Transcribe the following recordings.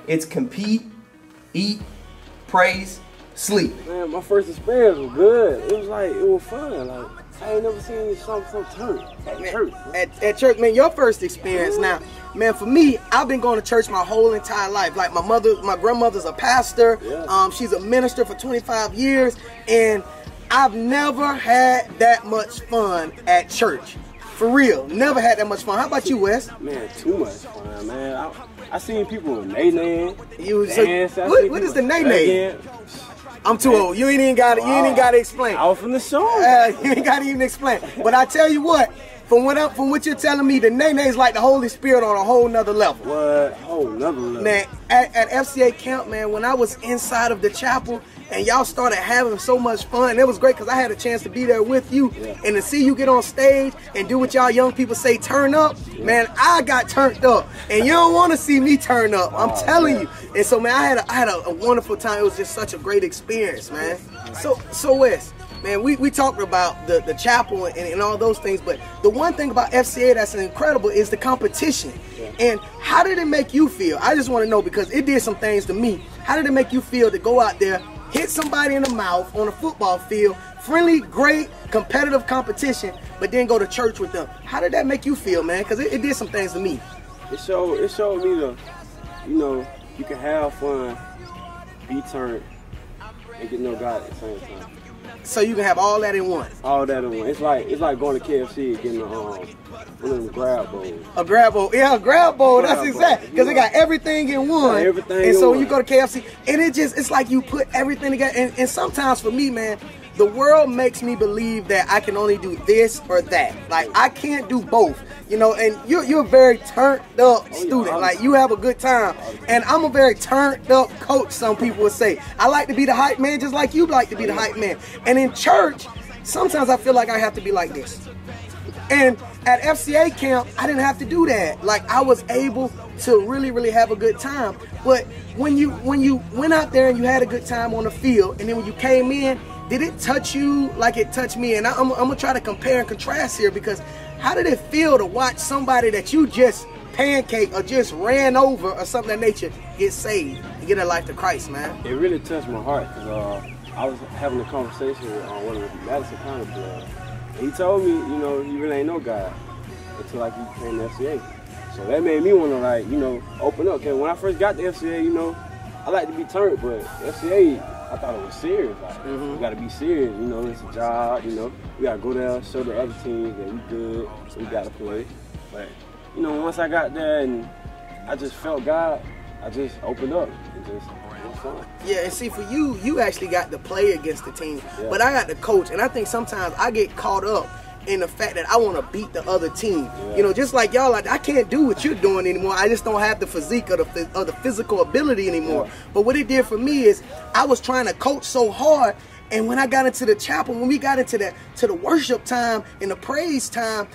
It's compete, eat, praise, sleep. Man, my first experience was good. It was fun. Like, I ain't never seen something so church. At church, man, your first experience now. Man, for me, I've been going to church my whole entire life. Like my grandmother's a pastor. Yeah. She's a minister for 25 years. And I've never had that much fun at church. For real, never had that much fun. How about you, Wes? Man, too much fun, man. I seen people with nay-nay. What is the nay-nay? I'm too old. You ain't even got to explain. I was from the show. You ain't got to even explain. But I tell you what, from what you're telling me, the nay-nay is like the Holy Spirit on a whole nother level. What? Whole nother level. Man, at FCA camp, man, when I was inside of the chapel and y'all started having so much fun, it was great because I had a chance to be there with you and to see you get on stage and do what y'all young people say, turn up. Man, I got turned up, and you don't want to see me turn up. I'm telling you. And so, man, I had a wonderful time. It was just such a great experience, man. So Wes, man, we talked about the chapel and all those things, but the one thing about FCA that's incredible is the competition. And how did it make you feel? I just want to know, because it did some things to me. How did it make you feel to go out there, hit somebody in the mouth on a football field, friendly, great, competitive competition, but then go to church with them? How did that make you feel, man? Because it did some things to me. It showed me you can have fun, be turned, and get no God at the same time. So you can have all that in one. All that in one. It's like going to KFC and getting one of them grab bowls. A grab bowl. Yeah, a grab bowl. That's exactly. Because it got everything in one. Yeah, everything and so in when you one. go to KFC, and it's like you put everything together. And sometimes for me, man, the world makes me believe that I can only do this or that. Like, I can't do both. And you're a very turned up student. Like, you have a good time. And I'm a very turned up coach, some people would say. I like to be the hype man just like you like to be the hype man. And in church, sometimes I feel like I have to be like this. And at FCA camp, I didn't have to do that. Like, I was able to really, really have a good time. But when you went out there and you had a good time on the field, and then when you came in, did it touch you like it touched me? And I'm going to try to compare and contrast here, because how did it feel to watch somebody that you just pancaked or just ran over or something of that nature get saved and get a life to Christ, man? It really touched my heart, because I was having a conversation with one of the Madison County boys. He told me, you really ain't know God until like you came to FCA. So that made me want to open up. Cause when I first got to FCA, I like to be turned, but FCA, I thought it was serious. Like, we gotta be serious, it's a job, we gotta go there, show the other teams that we good, so we gotta play. But, once I got there and I just felt God, I just opened up and just had fun. Yeah, and see, for you actually got to play against the team, but I got to coach, and I think sometimes I get caught up in the fact that I want to beat the other team. Just like y'all, like, I can't do what you're doing anymore. I just don't have the physique or the physical ability anymore. But what it did for me is I was trying to coach so hard, and when I got into the chapel, when we got into the worship time and the praise time,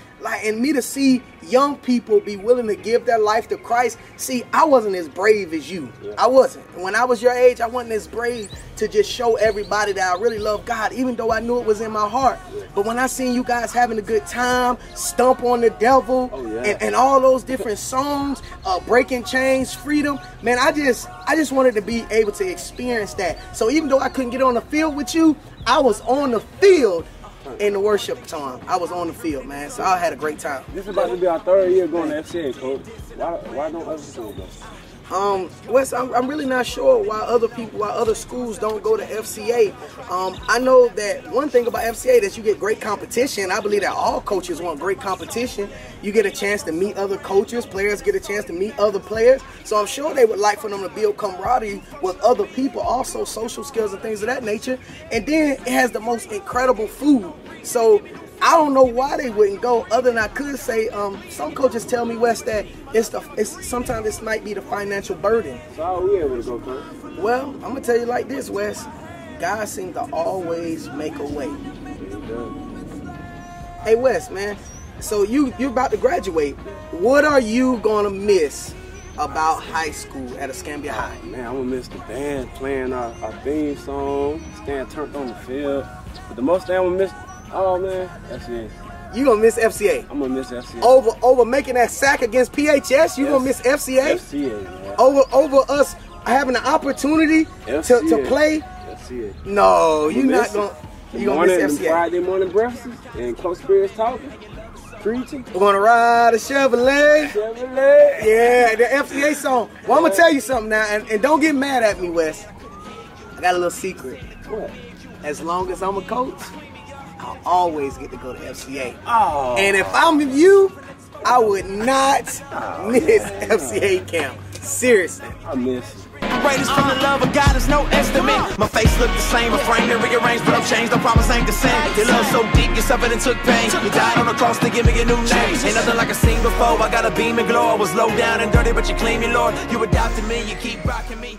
and me to see young people be willing to give their life to Christ. See, I wasn't as brave as you. I wasn't. When I was your age, I wasn't as brave to just show everybody that I really love God, even though I knew it was in my heart. But when I seen you guys having a good time, Stomp on the Devil, and all those different songs, Breaking Chains, Freedom, man, I just wanted to be able to experience that. So even though I couldn't get on the field with you, I was on the field in the worship time. I was on the field, man. So I had a great time. This is about to be our third year going to FCA, Coach. Why don't other schools go? Wes, I'm really not sure why other schools don't go to FCA. I know that one thing about FCA is you get great competition. I believe that all coaches want great competition. You get a chance to meet other coaches. Players get a chance to meet other players. So I'm sure they would like for them to build camaraderie with other people, also social skills and things of that nature. And then it has the most incredible food. So I don't know why they wouldn't go, other than I could say some coaches tell me, Wes, that sometimes this might be the financial burden. So how are we able to go, Coach? Well, I'm gonna tell you like this, Wes. God seems to always make a way. Hey, Wes, man. So you're about to graduate. What are you gonna miss about high school at Escambia High? Man, I'm gonna miss the band playing our theme song, staying turned on the field. But the most thing I'm gonna miss, oh man, that's it. You gonna miss FCA. I'm gonna miss FCA. Over making that sack against PHS, you gonna miss FCA. FCA, man. Over us having the opportunity to play. FCA. No, you're not gonna. You gonna miss FCA. Friday morning breakfast and close spirits talking, preaching. We're gonna ride a Chevrolet. Chevrolet. Yeah, the FCA song. Well, I'm gonna tell you something now, and don't get mad at me, Wes. I got a little secret. What? As long as I'm a coach, I'll always get to go to FCA. Oh. And if I'm you, I would not miss FCA camp. Seriously. I miss it. Greatest from the love of God is no estimate. My face look the same, a frame and rearranged, but I'm changed. The promise ain't the same. Your love so deep, you suffered and took pain. You died on the cross to give me a new name. Ain't nothing like I seen before. I got a beam and glow. I was low down and dirty, but you clean me, Lord. You adopted me, you keep rocking me.